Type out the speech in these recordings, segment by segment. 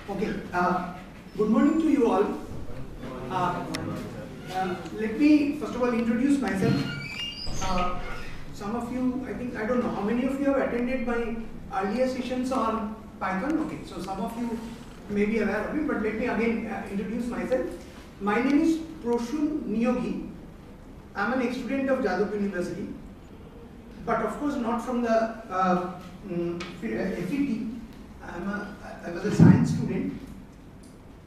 Okay, good morning to you all. Let me first of all introduce myself. Some of you, I don't know how many of you have attended my earlier sessions on Python. Okay, so some of you may be aware of it, but let me again introduce myself. My name is Proshun Niyogi. I am an ex-student of Jadavpur University, but of course not from the FET. I was a science student,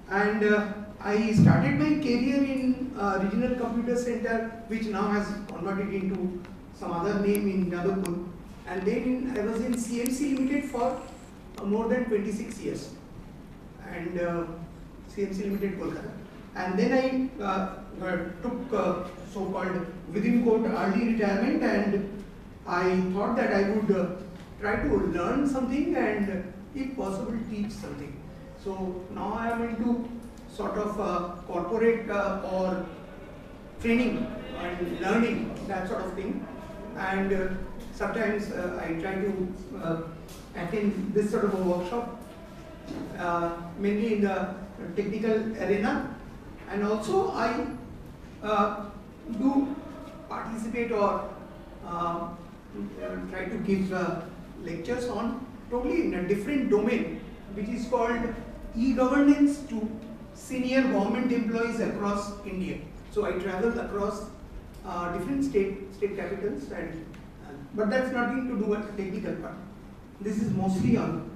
and I started my career in Regional Computer Center, which now has converted into some other name in Jadavpur, and then I was in CMC Limited for more than 26 years, and CMC Limited Kolkata, and then I took so-called within quote early retirement, and I thought that I would try to learn something and if possible teach something. So now I am into sort of corporate or training and learning, that sort of thing, and sometimes I try to attend this sort of a workshop, mainly in the technical arena, and also I do participate or try to give lectures on totally in a different domain, which is called e-governance to senior government employees across India. So I travel across different state capitals, and but that's nothing to do with the technical part. This is mostly on.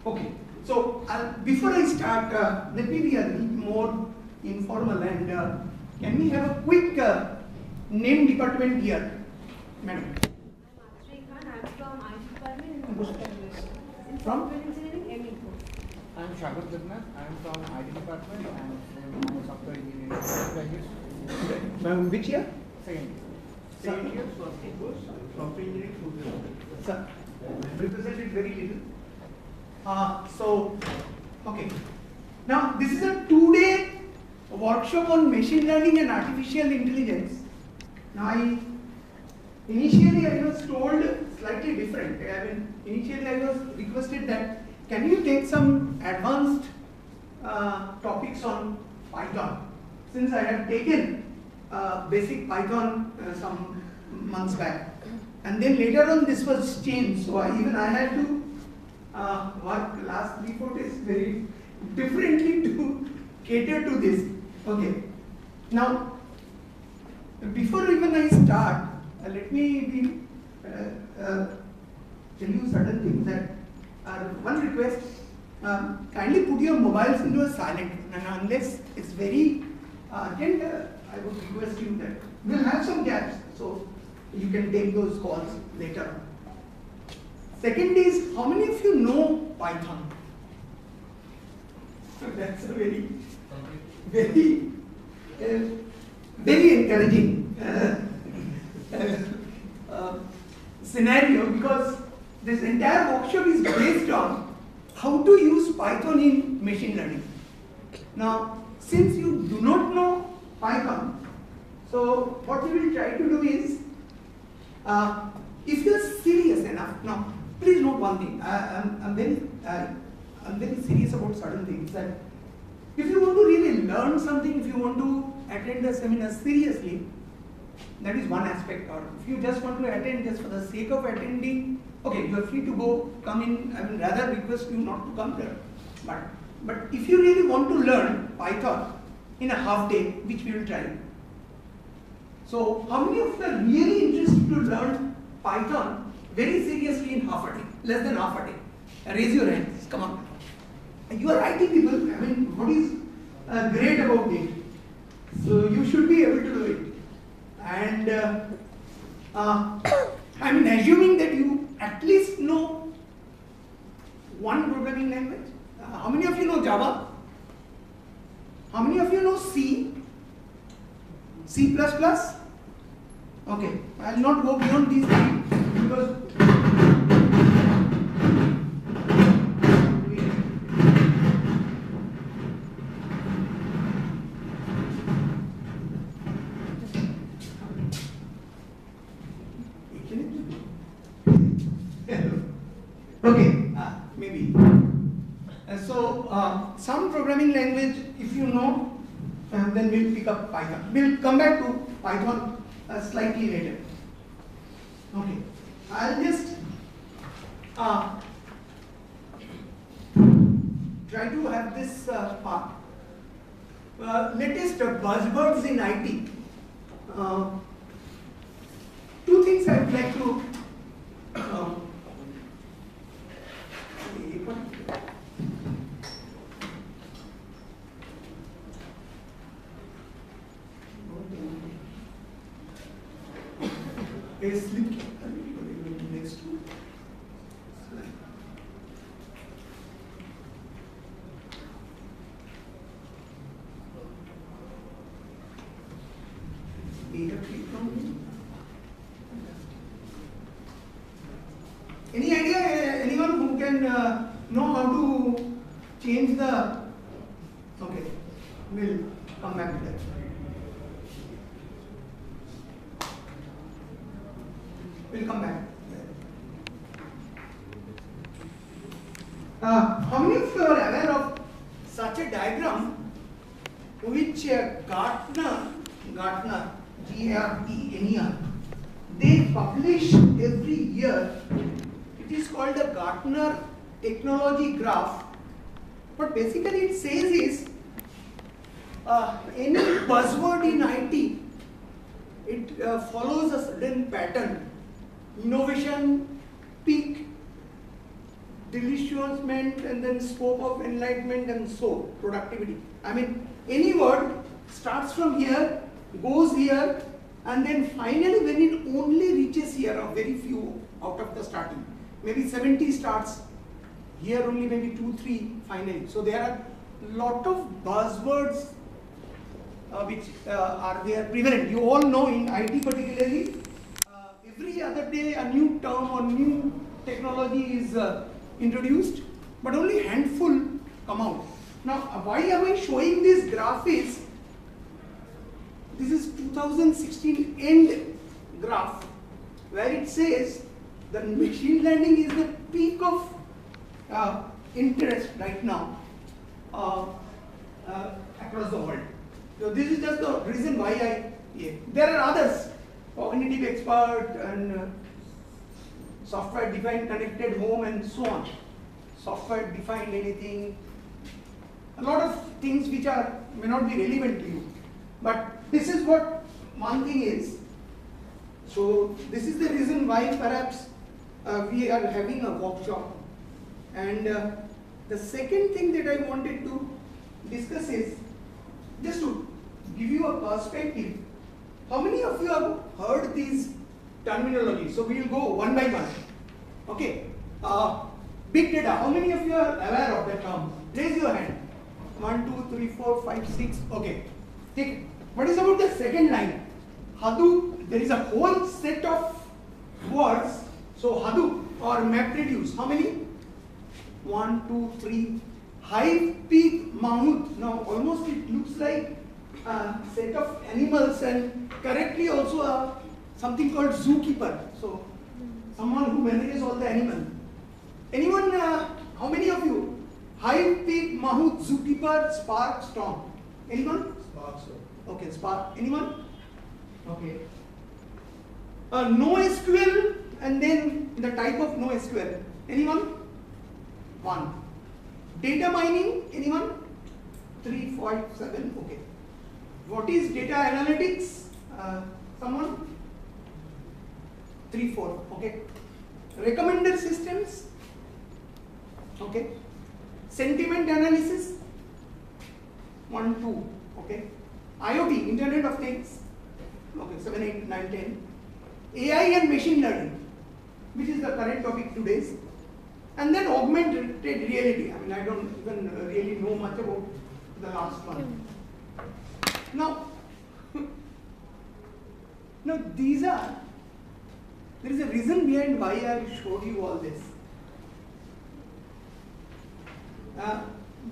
Okay, so before I start, let me be a little more informal, and can we have a quick name department here, madam? From? I am Shagar Jagannath. I am from IT department and I am software engineering graduate. Which year? Second year, software engineering. Sir, represented very little. So, okay. Now, this is a 2-day workshop on machine learning and artificial intelligence. Now, initially I was told slightly different. I mean, initially I was requested that can you take some advanced topics on Python, since I had taken basic Python some months back, and then later on this was changed, so I had to work last 3-4 days very differently to cater to this. Okay. Now, before even I start, let me tell you certain things that are one request. Kindly put your mobiles into a silent, and unless it's very urgent, I would request you that we'll have some gaps, so you can take those calls later on. Second is, how many of you know Python? That's a very encouraging scenario, because this entire workshop is based on how to use Python in machine learning. Now, since you do not know Python, so what we will try to do is, if you are serious enough, now please note one thing, I'm very serious about certain things, that if you want to really learn something, if you want to attend a seminar seriously, that is one aspect. Or if you just want to attend just for the sake of attending, okay, you are free to come in. I will rather request you not to come there. But if you really want to learn Python in a half day, which we will try. So how many of you are really interested to learn Python very seriously in half a day, less than half a day? Raise your hands, come on. You are IT people, I mean, what is great about it? So you should be able to do it. And I mean, assuming that you at least know one programming language. How many of you know Java? How many of you know C? C++? Okay, I will not go beyond these three because okay, maybe. So some programming language, if you know, then we'll pick up Python. We'll come back to Python slightly later. Okay, I'll just try to have this part. Latest buzzwords in IT. Two things I would like to next to slide. Any idea, anyone who can know how to change the, okay, we'll come back to that. We'll come back. How many of you are aware of such a diagram which Gartner, G-A-R-T-N-E-R, they publish every year? It is called the Gartner Technology Graph. What basically it says is any buzzword in IT, it follows a certain pattern. Innovation, peak, disillusionment, and then scope of enlightenment, and so productivity. I mean, any word starts from here, goes here, and then finally when it only reaches here, or very few out of the starting, maybe 70 starts, here only maybe 2, 3 finally. So there are a lot of buzzwords which are there prevalent. You all know in IT particularly, every other day a new term or new technology is introduced, but only handful come out. Now, why am I showing this graph is, this is 2016 end graph, where it says the machine learning is the peak of interest right now across the world. So this is just the reason why there are others, cognitive expert and software defined connected home and so on. Software defined anything, a lot of things which may not be relevant to you. But this is what one thing is. So this is the reason why perhaps we are having a workshop. And the second thing that I wanted to discuss is, just to give you a perspective, how many of you have heard these terminologies? So we will go one by one. Okay. Big data, how many of you are aware of the term? Raise your hand. 1, 2, 3, 4, 5, 6. Okay. Take it. What is about the second line? Hadoop, there is a whole set of words. So Hadoop or MapReduce, how many? 1, 2, 3. Hive, pig, mammoth. Now almost it looks like a set of animals, and correctly also something called zookeeper. So someone who manages all the animals. Anyone, how many of you? Hive, pig, mammoth, zookeeper, Spark, Storm. Anyone? Spark, sir. Okay, Spark. Anyone? Okay. NoSQL, and then the type of NoSQL. Anyone? 1. Data mining. Anyone? 3, 5, 7. Okay. What is data analytics? Someone? 3, 4. Okay. Recommender systems. Okay. Sentiment analysis. 1, 2. Okay. IoT, Internet of Things. Okay, 7, 8, 9, 10. AI and machine learning, which is the current topic today. And then augmented reality. I mean, I don't even really know much about the last one. Now, there is a reason behind why I showed you all this.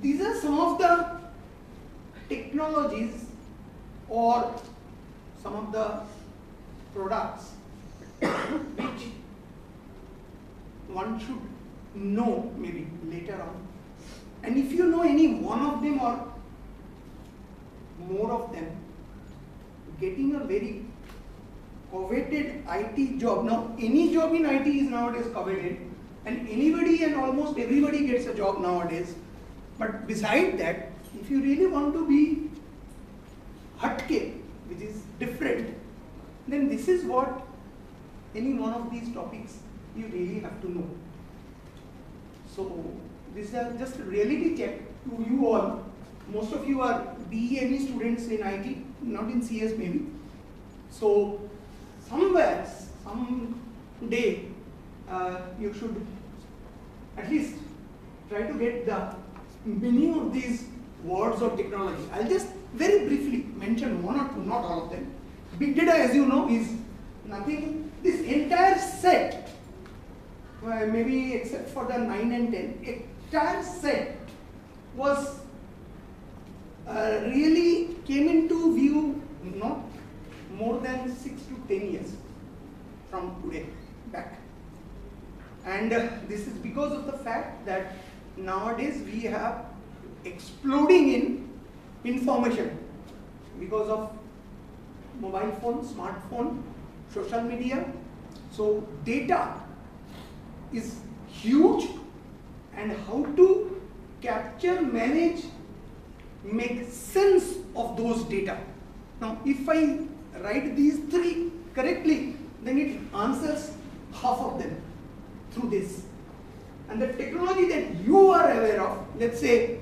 These are some of the technologies or some of the products which one should know maybe later on. And if you know any one of them or more of them, getting a very coveted IT job. Now, any job in IT is nowadays coveted, and anybody and almost everybody gets a job nowadays. But beside that, if you really want to be hatke, which is different, then this is what any one of these topics you really have to know. So this is just a reality check to you all. Most of you are BE students in IT, not in CS maybe. So somewhere, someday, you should at least try to get the meaning of these words or technology. I'll just very briefly mention one or two, not all of them. Big data, as you know, is nothing. This entire set, maybe except for the 9 and 10, entire set was really came into view not more than 6 to 10 years from today back. And this is because of the fact that nowadays we have exploding in information because of mobile phone, smartphone, social media. So data is huge, and how to capture, manage, make sense of those data. Now, if I write these three correctly, then it answers half of them through this. And the technology that you are aware of, let's say,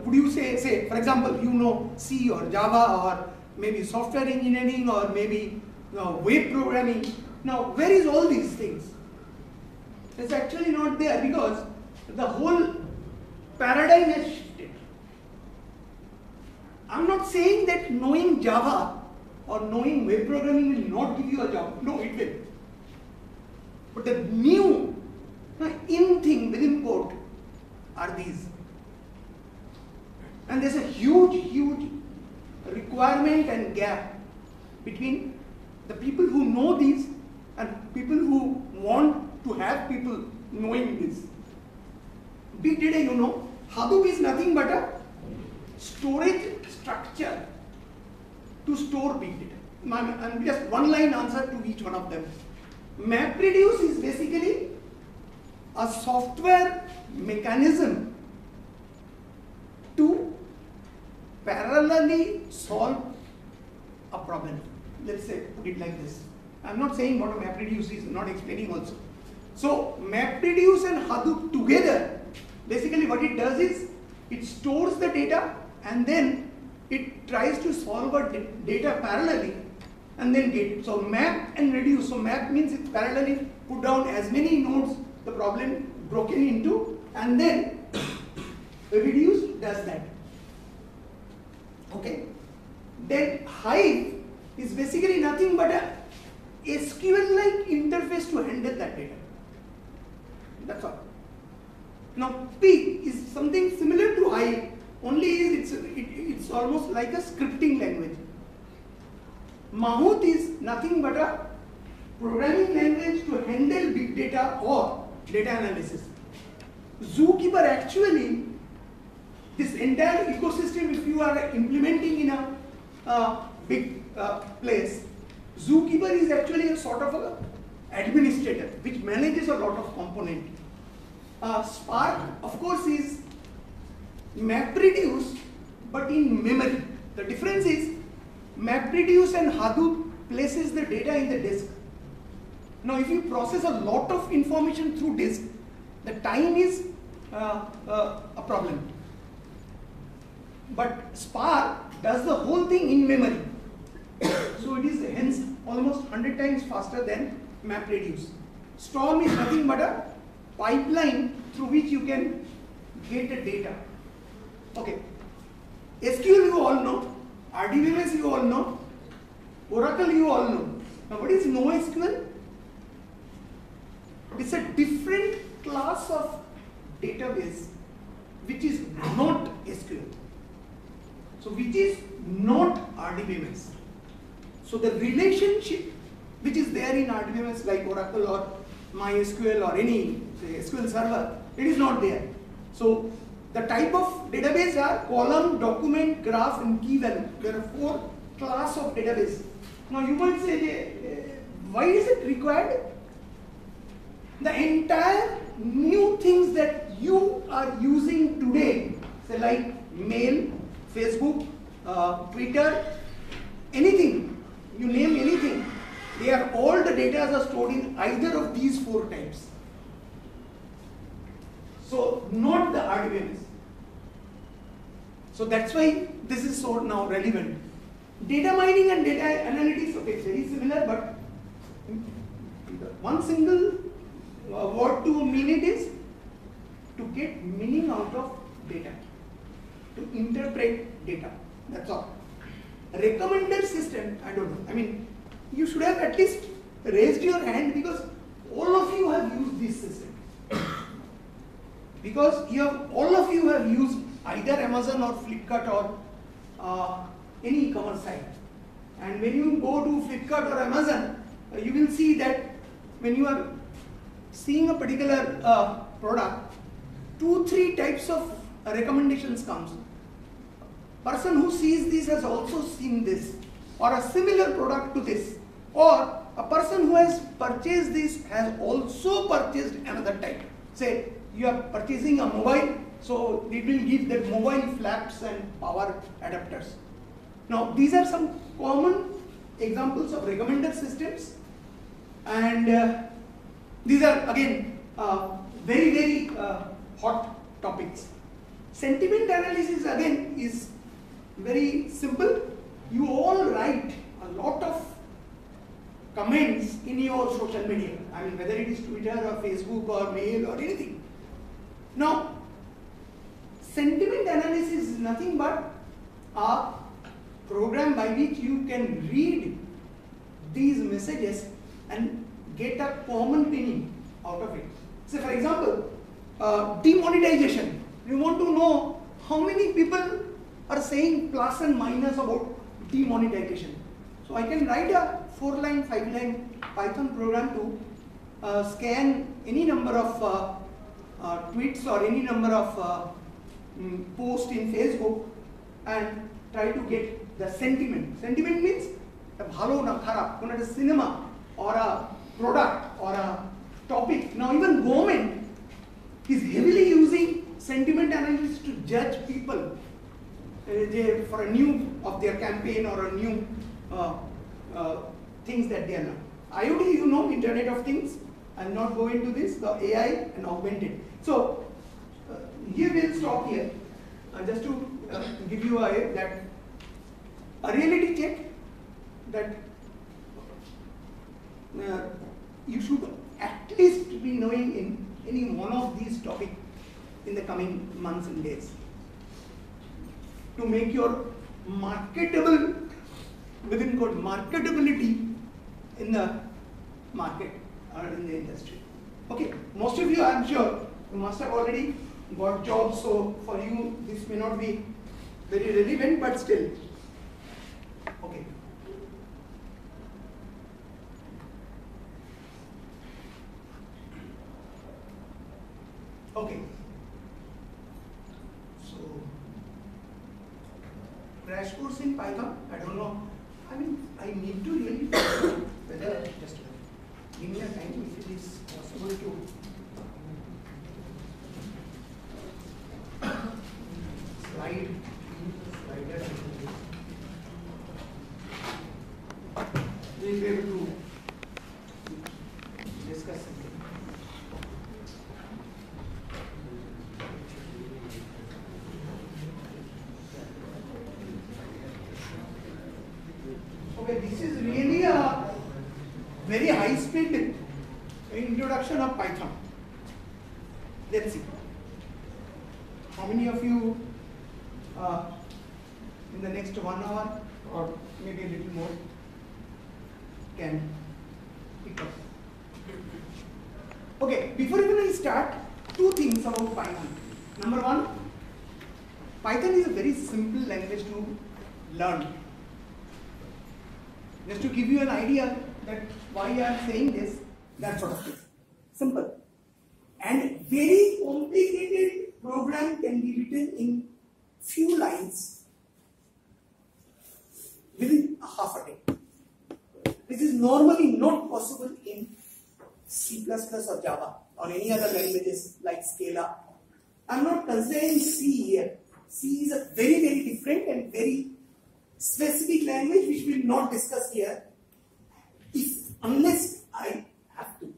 would you say, for example, you know C or Java or maybe software engineering or maybe web programming. Now, where is all these things? It's actually not there because the whole paradigm has shifted. I'm not saying that knowing Java or knowing web programming will not give you a job. No, it will. But the new in thing within code are these. And there's a huge requirement and gap between the people who know these and people who want to have people knowing this. Big data, you know, Hadoop is nothing but a storage structure to store big data. And just one line answer to each one of them. MapReduce is basically a software mechanism to parallelly solve a problem. Let's say, put it like this. I'm not saying what a MapReduce is, I'm not explaining also. So MapReduce and Hadoop together, basically what it does is, it stores the data and then it tries to solve a data parallelly and then get it. So map and reduce. So map means it parallelly put down as many nodes the problem broken into, and then reduce does that. Okay. Then Hive is basically nothing but a SQL-like interface to handle that data. That's all. Now Pig is something similar to Hive, only it's almost like a scripting language. Mahout is nothing but a programming language to handle big data or data analysis. Zookeeper, actually, this entire ecosystem, if you are implementing in a big place, Zookeeper is actually a sort of a administrator which manages a lot of components. Spark, of course, is MapReduce, but in memory. The difference is MapReduce and Hadoop places the data in the disk. Now, if you process a lot of information through disk, the time is a problem. But Spark does the whole thing in memory. So it is hence almost 100 times faster than MapReduce. Storm is nothing but a pipeline through which you can get the data. Okay. SQL you all know, RDBMS you all know, Oracle you all know. Now what is NoSQL? It's a different class of database which is not SQL. So which is not RDBMS. So the relationship which is there in RDBMS like Oracle or MySQL or any say, SQL server, it is not there. So The type of database are column, document, graph, and key value. There are 4 class of database. Now you might say, why is it required? The entire new things that you are using today, say like mail, Facebook, Twitter, anything, you name anything, they are all the data are stored in either of these 4 types. So not the RDBMS. So that's why this is so now relevant. Data mining and data analytics, okay, very similar, but one single word to mean it is to get meaning out of data, to interpret data. That's all. Recommender system, I don't know. I mean, you should have at least raised your hand because all of you have used this system. Because all of you have used either Amazon or Flipkart or any e-commerce site. And when you go to Flipkart or Amazon, you will see that when you are seeing a particular product, 2-3 types of recommendations comes. Person who sees this has also seen this, or a similar product to this, or a person who has purchased this has also purchased another type. Say you are purchasing a mobile, so it will give that mobile flaps and power adapters. Now these are some common examples of recommender systems, and these are again very hot topics. Sentiment analysis again is very simple. You all write a lot of comments in your social media. I mean, whether it is Twitter or Facebook or mail or anything. Now, sentiment analysis is nothing but a program by which you can read these messages and get a common meaning out of it. So, for example, demonetization. You want to know how many people are saying plus and minus about demonetization. So I can write a 4-line, 5-line Python program to scan any number of tweets or any number of posts in Facebook and try to get the sentiment. Sentiment means bhalo na kharap, whether it is cinema or a product or a topic. Now even government is heavily using sentiment analysis to judge people for a new of their campaign or a new things that they are not. IoT, you know, Internet of Things. I will not go into this, the AI and augmented. So here we will stop here. Just to give you a reality check that you should at least be knowing in any one of these topics in the coming months and days to make your marketable, within quote, marketability in the market or in the industry. Okay, most of you, I am sure, you must have already got jobs, so for you this may not be very relevant, but still. Okay. Okay. So, crash course in Python, I don't know. I mean, I need to really figure out whether, just give me a time if it is possible to slide slider. We will be able to discuss something. Okay, this is really a very high-speed introduction of Python. Let's see. How many of you in the next 1 hour or maybe a little more can pick up? Okay, before even I start, 2 things about Python. Number 1, Python is a very simple language to learn. Just to give you an idea that why I am saying this, that sort of thing. Simple. And very complicated program can be written in few lines within a half a day. This is normally not possible in C++ or Java or any other languages like Scala. I am not considering C here. C is a very, very different and very specific language which we will not discuss here unless I have to.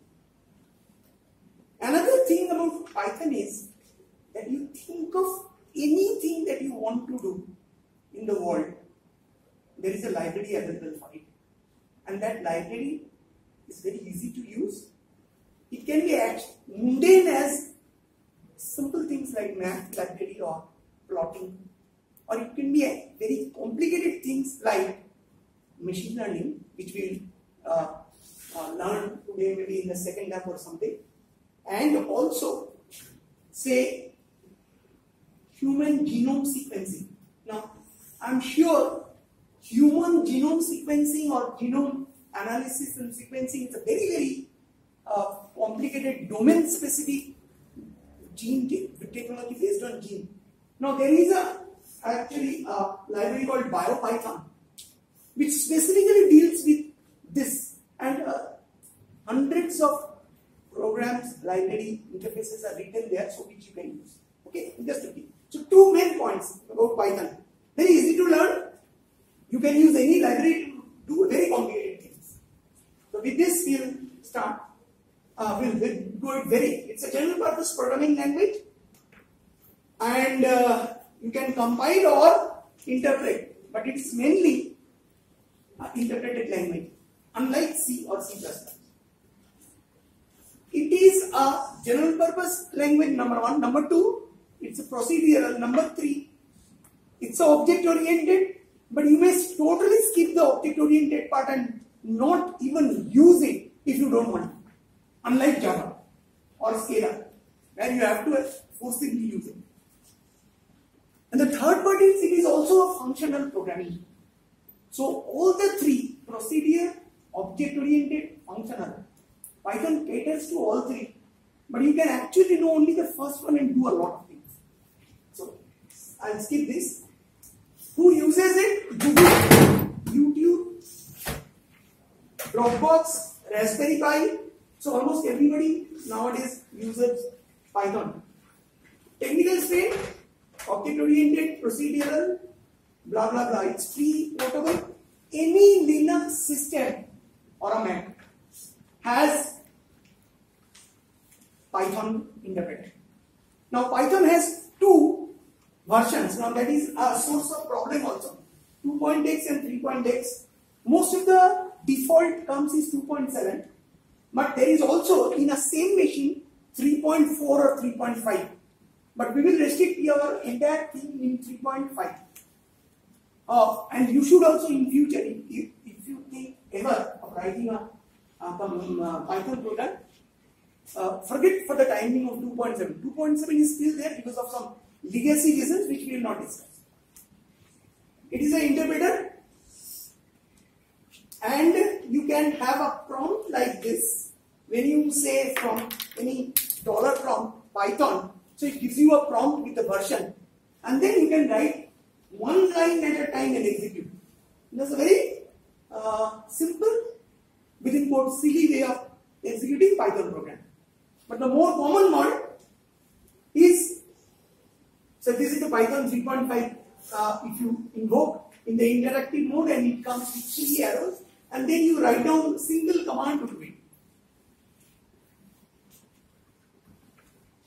Another thing about Python is that you think of anything that you want to do in the world, there is a library available for it. And that library is very easy to use. It can be as mundane as simple things like math library or plotting, or it can be very complicated things like machine learning, which we will learn today maybe in the second lab or something, and also say human genome sequencing. Now I am sure human genome sequencing or genome analysis and sequencing is a very, very complicated domain specific gene technology based on gene. Now there is actually a library called BioPython which specifically deals with this, and hundreds of programs, library interfaces are written there, so which you can use. Okay, just a bit. So two main points about Python. Very easy to learn. You can use any library to do very complicated things. So with this we'll start. We'll do it it's a general purpose programming language, and you can compile or interpret, but it's mainly interpreted language, unlike C or C++. It is a general purpose language, number one. Number two, it's a procedural. Number three, it's object oriented, but you may totally skip the object oriented part and not even use it if you don't want to. Unlike Java or Scala, where you have to forcibly use it. And the third part is it is also a functional programming. So all the three, procedure, object oriented, functional, Python caters to all three, but you can actually know only the first one and do a lot of things. So I'll skip this. Who uses it? Google, YouTube, Dropbox, Raspberry Pi. So almost everybody nowadays uses Python. Technical strength, object oriented, procedural, blah blah blah. It's free, portable. Any Linux system or a Mac has Python interpreter. Now Python has two versions. Now that is a source of problem also. 2.x and 3.x. Most of the default comes is 2.7. But there is also in a same machine 3.4 or 3.5. But we will restrict our entire thing in 3.5. And you should also in future, if you think ever of writing a Python program, forget for the timing of 2.7. 2.7 is still there because of some legacy reasons which we will not discuss. It is an interpreter, and you can have a prompt like this. When you say from any dollar prompt Python, so it gives you a prompt with the version, and then you can write one line at a time and execute. That's a very simple, within quote, silly way of executing Python program. But the more common one is, so this is the Python 3.5. If you invoke in the interactive mode and it comes with 3 arrows, and then you write down single command to do it.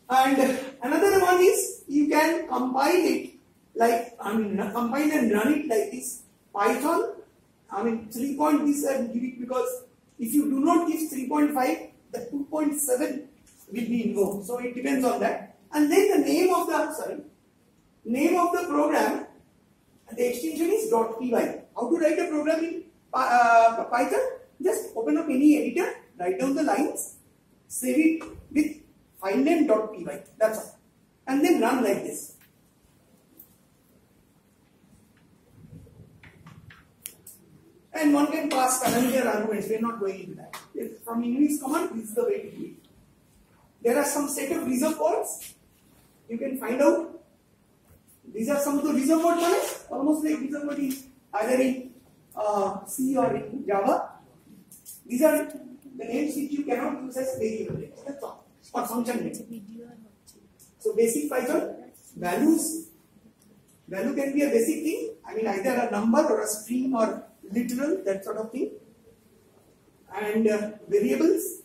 And another one is you can compile it like, compile and run it like this. Python, 3 point this and give it, because if you do not give 3.5, the 2.7 will be invoked. So it depends on that. And then the name of the program, the extension is .py. How to write a program in Python? Just open up any editor, write down the lines, save it with file name .py. That's all. And then run like this. And one can pass parameter arguments. We are not going into that. From English command, this is the way to do it. There are some set of reserve calls. you can find out. These are some of the reserved word knowledge, almost like reserved word is either in C or in Java. These are the names which you cannot use as variable names. That's all. Or function names. So basic Python values. Value can be a basic thing. I mean either a number or a string or literal, that sort of thing. And variables.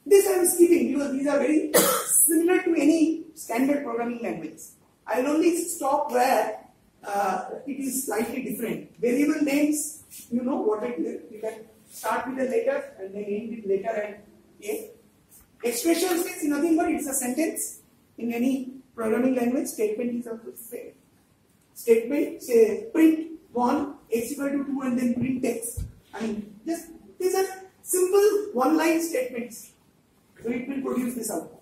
This I am skipping because these are very similar to any standard programming language. I will only stop where it is slightly different. Variable names, you know what it is. You can start with a letter and then end with letter and A. Expressions means nothing but it's a sentence. In any programming language, statement is also the same. Statement, say print 1, x equal to 2 and then print x. I mean, just these are simple one-line statements. So it will produce this output.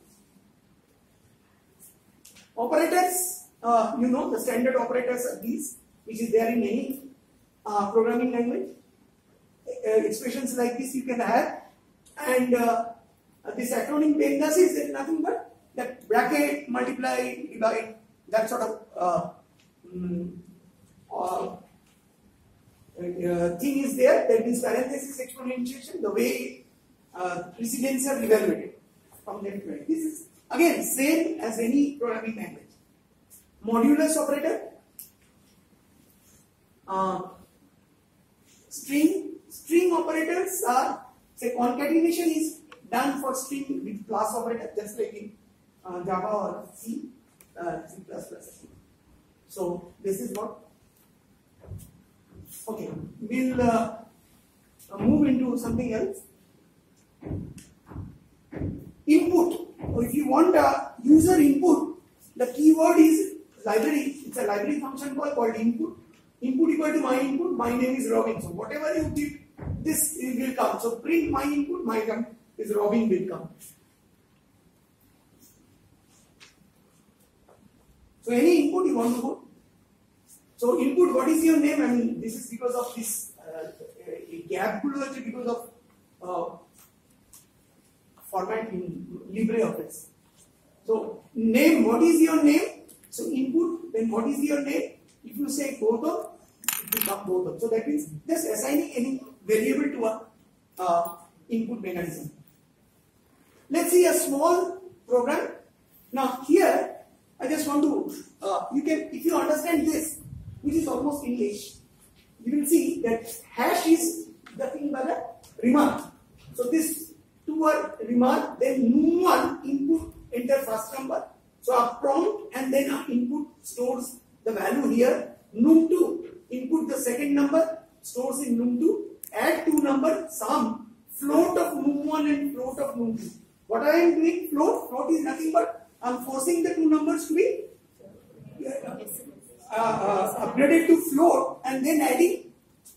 Operators, you know the standard operators are these, which is there in any programming language. Expressions like this you can have, and this acronym PEMDAS is nothing but that bracket, multiply, divide, that sort of thing is there. That means parenthesis exponentiation, the way precedents are evaluated from left to right. This is again same as any programming language. Modulus operator, string operators are, say concatenation is done for string with class operator, just like in Java or C, C++. So this is what. Okay, we'll move into something else. Input. Or if you want a user input, the keyword is library. It's a library function called input. Input equal to my input. My name is Robin. So whatever you give, this will come. So print my input. My name is Robin will come. So any input you want to put. So input, what is your name? I mean, this is because of this gap closure because of format in LibreOffice. So name, what is your name? So input, then what is your name? If you say Gautam, it will come Gautam. So that means just assigning any variable to a input mechanism. Let's see a small program. Now here, I just want to, you can, if you understand this, which is almost English, you will see that hash is the thing by the remark. So this two-word remark, then num1 input enter first number. So a prompt and then our input stores the value here. num2 input the second number, stores in num2. Add two numbers, sum, float of num1 and float of num2. What I am doing, float is nothing but I am forcing the two numbers to be upgraded to float and then adding.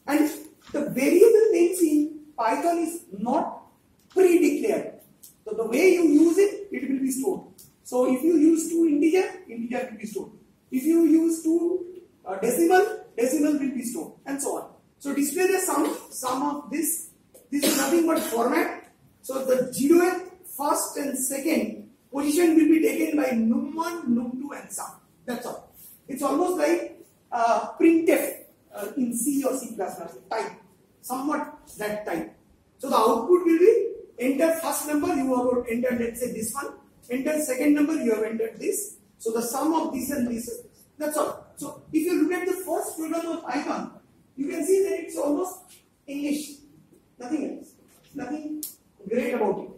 And the variable names in Python is not pre-declared. So the way you use it, it will be stored. So if you use two integer will be stored. If you use two decimal will be stored, and so on. So display the sum of this. This is nothing but format. So the 0th, first and second position will be taken by num1, num2 and sum. That's all. It's almost like printf in C or C++ type, somewhat that type. So the output will be enter first number, you have entered, let's say this one, enter second number, you have entered this. So the sum of this and this, that's all. So if you look at the first program of Python, you can see that it's almost English, nothing else, nothing great about it.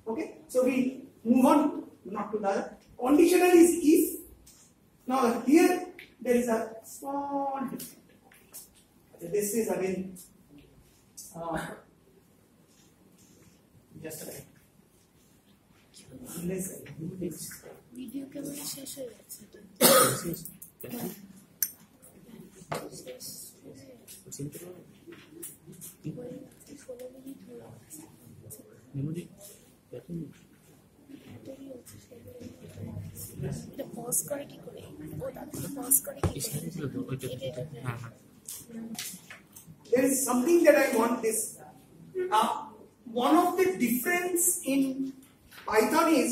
Okay, so we move on, not to the other. Conditional is if. Now here there is a small difference. This is again just a minute. Video camera শেষ হয়ে যাচ্ছে এটা pause করে কি করে ও তাতে pause করে কি করে There is something that I want this. One of the difference in Python is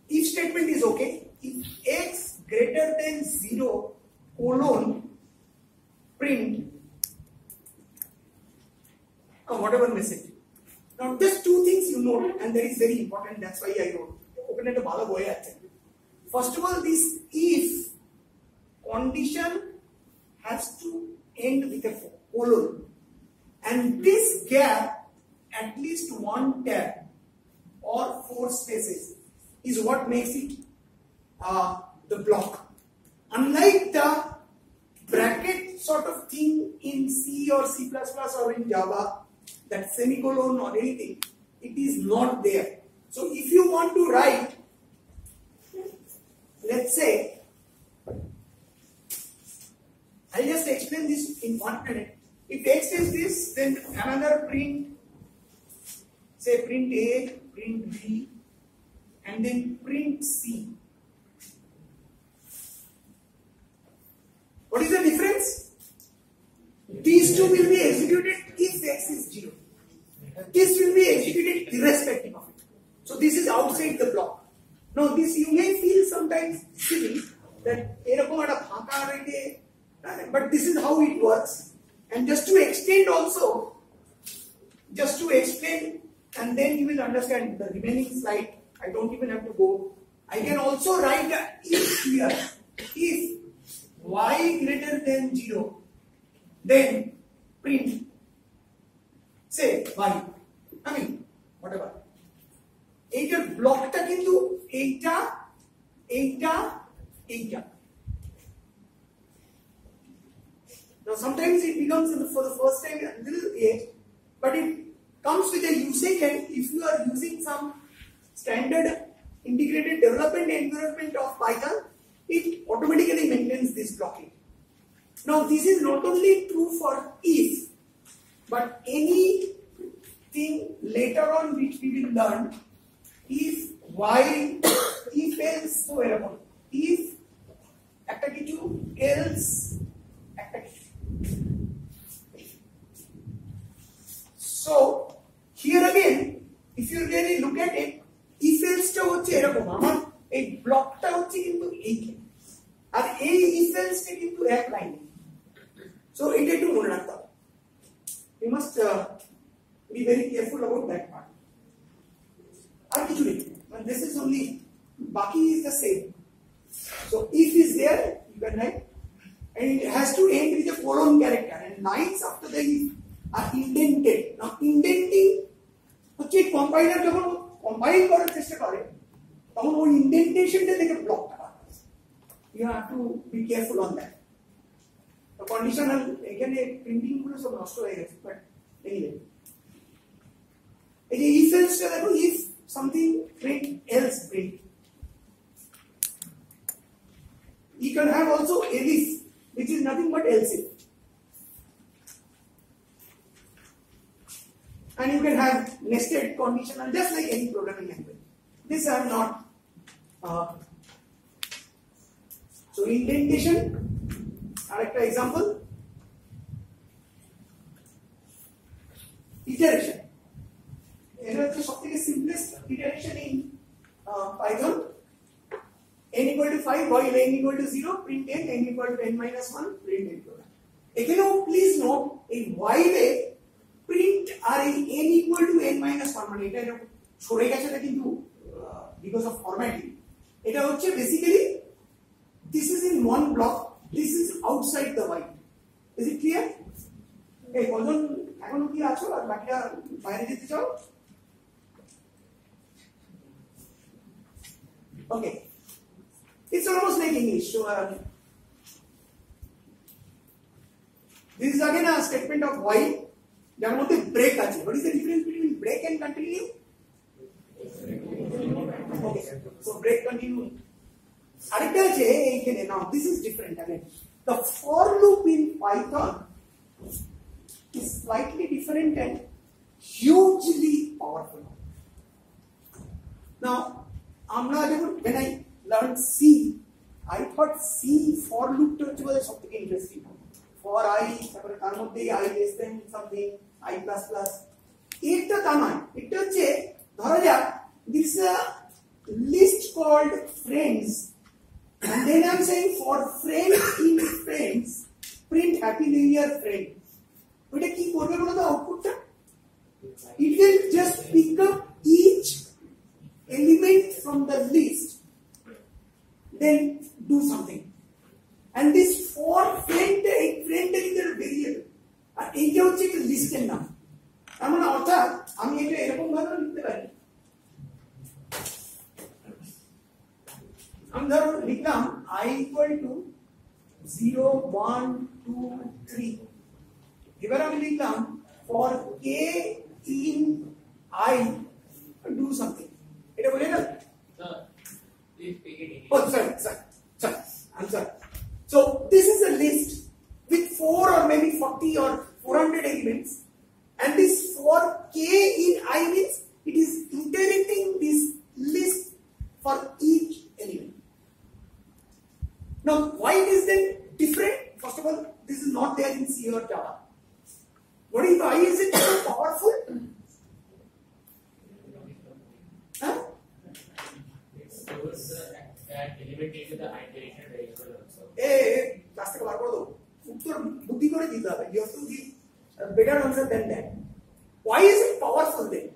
if statement is okay. If x greater than 0 colon print whatever message. Now just two things you note, and that is very important, that's why I wrote. Open it to first of all, this if condition has to end with a colon, and this gap at least one tab or 4 spaces is what makes it the block. Unlike the bracket sort of thing in C or C++ or in Java, that semicolon or anything, it is not there. So if you want to write, let's say, I'll just explain this in 1 minute. If x is this, then another print, say print A, print B, and then print C. What is the difference? These two will be executed if x is 0. This will be executed irrespective of it. So this is outside the block. Now this you may feel sometimes silly that but this is how it works. And just to extend also, just to explain, and then you will understand the remaining slide. I don't even have to go. I can also write a if here. If y greater than 0, then print, say y. I mean, whatever. Eighter block ta kintu eighta. Now sometimes it becomes for the first time a little age, but it comes with a usage, and if you are using some standard integrated development environment of Python, it automatically maintains this blocking. Now this is not only true for if, but anything later on which we will learn, if, while, if else, so wherever, if, else, so here again, if you really look at it, if else ta hocche erokom amar ei block ta hocche kintu ei ar ei if else ta kintu ek line. So it একটু মনে রাখতে হবে. You must be very careful about that part. আর কিছু নেই, this is only, বাকি is the same. So if is there, you can write, and it has to end with a colon character, and lines after the if are indented. Now indenting হচ্ছে compiler যখন compile করার চেষ্টা করে তখন ওই ইন্ডেন্টেশনটা থেকে block করা হয়. You have to be careful on that. The conditional এখানে প্রিন্টিং গুলো সব নষ্ট হয়ে গেছে, but anyway, এই যে if else টা দেখো, if something print else print. You can have also elif, which is nothing but else if. And you can have nested conditional, just like any programming language. These are not. So indentation. Another example. Iteration. This is the simplest iteration in Python. N equal to 5, while n equal to 0, print n, n equal to n minus 1, print n. Again, please note, a while a print আর এই n equal to n minus 1, মানে এটা সরে গেছে এটা কিন্তু because of formatting, এটা হচ্ছে basically this is in one block, this is outside the while. Is it clear? এই কজন এখনো কি আছো আর বাকিরা বাইরে যেতে চাও? Okay, it's almost like English. So this is again a statement of while. যার মধ্যে ব্রেক আছে. What is the difference between break and continue? Okay, so break, continue. আরেকটা আছে এইখানে. Now this is different again. The for loop in Python is slightly different and hugely powerful. Now আমরা যখন when I learned C, I thought C for loop টা হচ্ছে বলে সবথেকে interesting. For I, তারপরে তার মধ্যে I less than something, I plus plus. এটা তা নয়, এটা হচ্ছে ধরা যাক this is a list called friends, and then I'm saying for friend in friends, print Happy New Year friend. But কি করবে বলো তো আউটপুটটা? It will just pick up each element from the list, then do something. And this for friend is a variable. আর এইটা হচ্ছে একটা লিস্টের নাম। তার মানে অর্থাৎ আমি এটা এরকম ভাবে লিখতে পারি। আমি ধরো লিখলাম I equal to 0, 1, 2, 3. এবার আমি লিখলাম for k in I do something. এটা বলে না? Oh, sorry. I'm sorry. So this is a list with 4 or maybe 40 or 400 elements, and this for k in I means it is iterating this list for each element. Now, why it is then different? First of all, this is not there in C or Java. What if I is it so powerful? Huh? That element into the iteration variable also. Class ka bar kor do. Uttor buddhi kore dite hobe. You have to give a better answer than that. Why is it powerful then?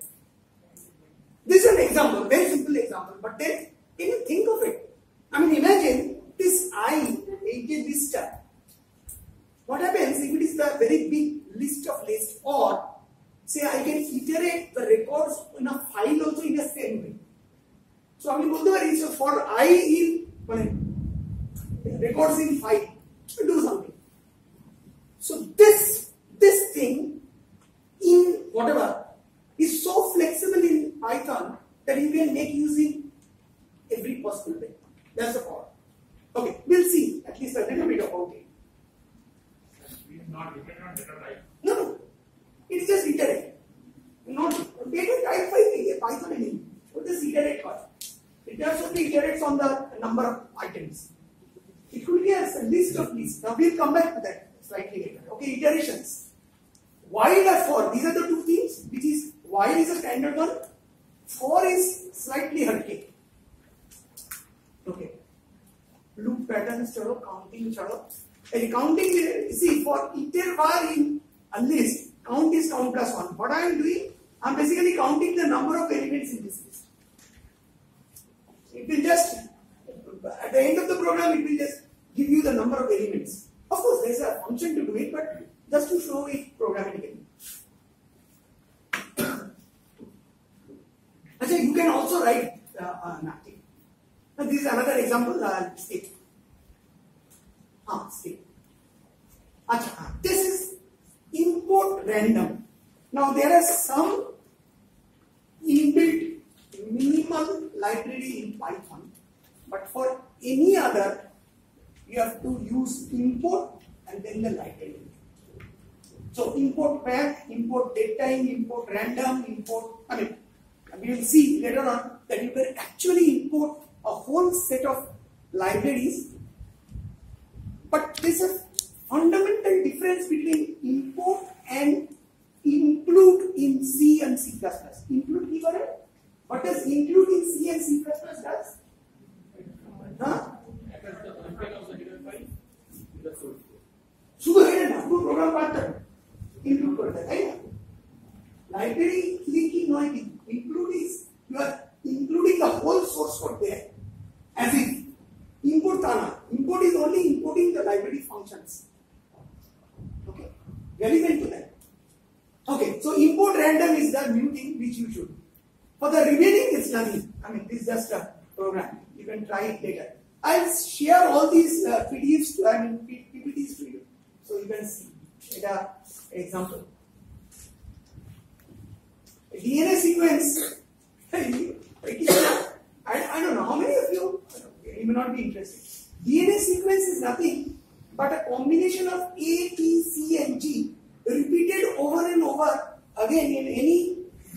This is an example, very simple example. But then, can you think of it? I mean, imagine this I, list. What happens if it is the very big list of lists, or say I can iterate the records in a file also in the same way. So I mean, so for I in records in file, do something. So this thing in whatever is so flexible in Python that you can make using every possible way. That's the power. Okay, we'll see at least a little bit about it. It is not dependent on data type. No, it's just iterate. Not data type Python anymore. What does iterate call? It just only iterates on the number of items. It could be a list of lists. Now we'll come back to that slightly later. Okay, iterations. While or for, these are the two things. Which is while is a standard one. For is slightly hurting. Okay. Loop patterns, chalo, counting, chalo. Counting, see, for interval in a list, count is count plus 1. What I am doing, I am basically counting the number of elements in this list. It will just, at the end of the program, it will just give you the number of elements. Of course, there is a function to do it, but just to show it programmatically. Actually, you can also write nothing. Now, this is another example. State. State. This is import random. Now, there are some inbuilt minimal library in Python, but for any other, you have to use import and then the library. So import path, import datetime, import random, import. I mean, we will see later on that you can actually import a whole set of libraries. But there's a fundamental difference between import and include in C and C++. Include কি করে? What does include in C and C++ does? শুধু এটা না, পুরো programme পার্টটা include করে দেয়, তাই না? লাইব্রেরি কি নয় কি? Include is you are including the whole source code there. As in import tana. Import is only importing the library functions. Okay, relevant to that. Okay, so import random is the new thing which you should. For the remaining, it's nothing. I mean, this is just a program. You can try it later. I'll share all these PDFs, PPTs to you, so you can see. Data example. DNA sequence. I don't know how many of you may not be interested. DNA sequence is nothing but a combination of A, T, C, and G repeated over and over again in any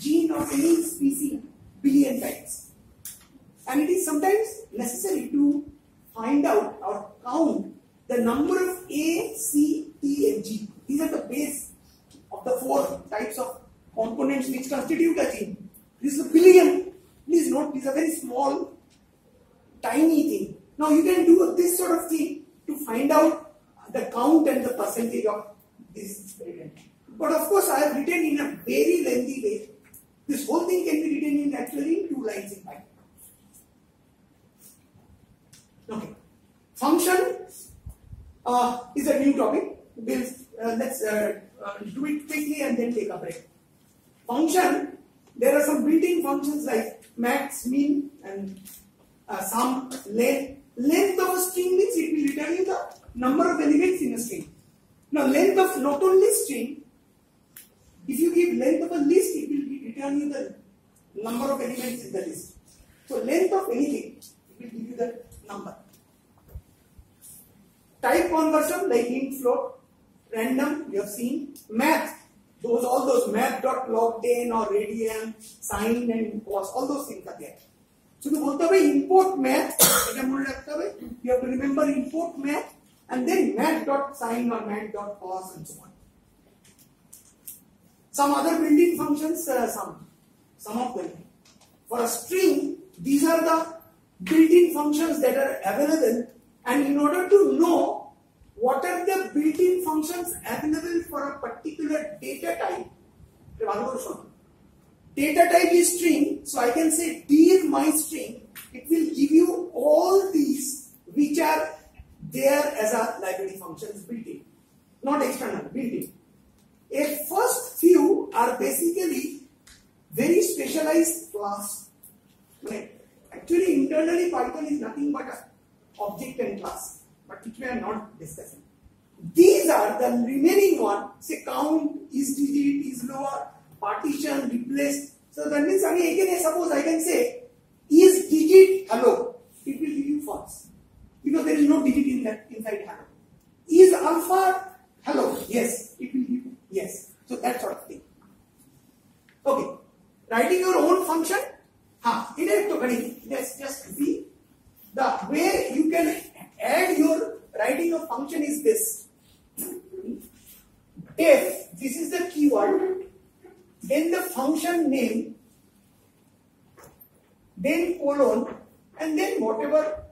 gene of any species billion times. And it is sometimes necessary to find out or count the number of A, C, T, and G. These are the base of the 4 types of components which constitute a gene. This is a billion. Please note, these are very small tiny thing. Now you can do this sort of thing to find out the count and the percentage of this written. But of course I have written in a very lengthy way. This whole thing can be written in actually in 2 lines in Python. Okay. Function is a new topic. Let's do it quickly and then take a break. Function, there are some built-in functions like max, min, and sum, length. Length of a string means it will return you the number of elements in a string. Now, length of not only string, if you give length of a list, it will return you the number of elements in the list. So, length of anything, it will give you the number. Type conversion like int, float, random, you have seen. Math, all those math.log10 or radian, sine and cos, all those things are there. So, import math, you have to remember import math and then math.sine or math.cos and so on. Some other built-in functions, some of them. For a string, these are the built-in functions that are available, and in order to know what are the built-in functions available for a particular data type, data type is string, so I can say dear my string, it will give you all these which are there as a library functions built-in, not external, built-in. A first few are basically very specialized class. Right? Actually, internally Python is nothing but an object and class, but which we are not discussing. These are the remaining one, say count, is digit, is lower, partition, replace. So that means again, suppose I can say is digit hello, it will give you false because there is no digit in that inside hello. Is alpha hello, yes, it will give you yes. So that sort of thing. Okay, writing your own function. Let's just see the way you can add your writing a function is this. If this is the keyword, then the function name, then colon, and then whatever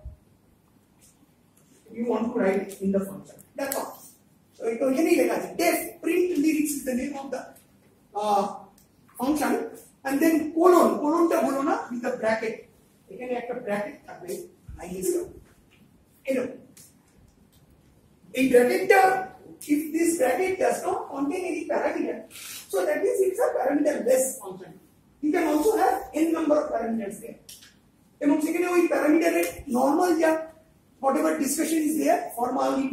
you want to write in the function. That's all. So def print lyrics is the name of the function, and then colon with the bracket. You can add a bracket in bracket. If this bracket does not contain any parameter, so that means it's a parameter-less function. You can also have n number of parameters there. Parameter normal, whatever discussion is there, formal.